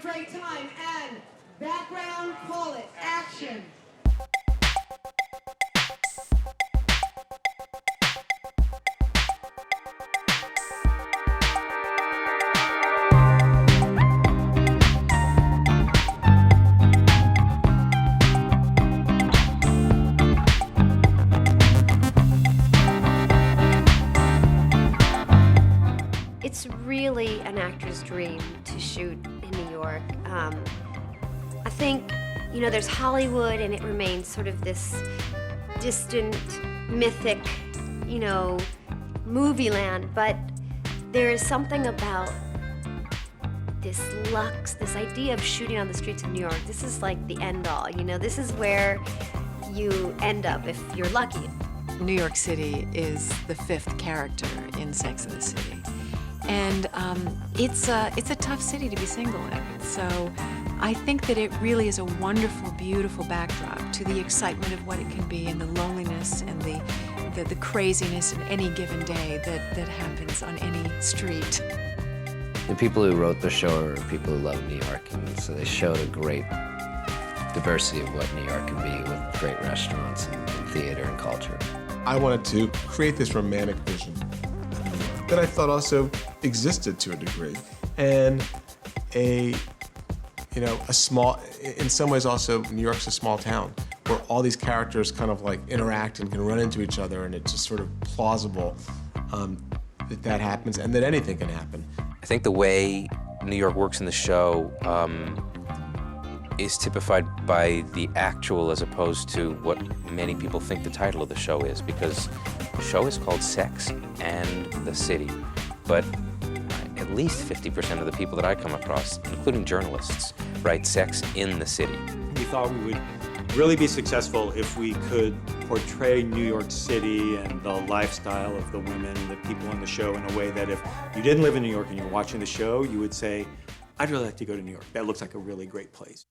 portray time and background, call it, action. It's really an actor's dream to shoot in New York. I think, you know, there's Hollywood and it remains sort of this distant, mythic, you know, movie land, but there is something about this luxe, this idea of shooting on the streets of New York. This is like the end all, you know, this is where you end up if you're lucky. New York City is the fifth character in Sex and the City. And it's a tough city to be single in. So I think that it really is a wonderful, beautiful backdrop to the excitement of what it can be and the loneliness and the craziness of any given day that happens on any street. The people who wrote the show are people who love New York, and so they showed a great diversity of what New York can be with great restaurants and theater and culture. I wanted to create this romantic vision that I thought also existed to a degree, and a small, in some ways also, New York's a small town where all these characters kind of like interact and can run into each other, and it's just sort of plausible that happens and that anything can happen. I think the way New York works in the show is typified by the actual as opposed to what many people think the title of the show is, because the show is called Sex and the City, but at least 50% of the people that I come across, including journalists, write Sex in the City. We thought we would really be successful if we could portray New York City and the lifestyle of the women, the people on the show in a way that if you didn't live in New York and you were watching the show, you would say, I'd really like to go to New York. That looks like a really great place.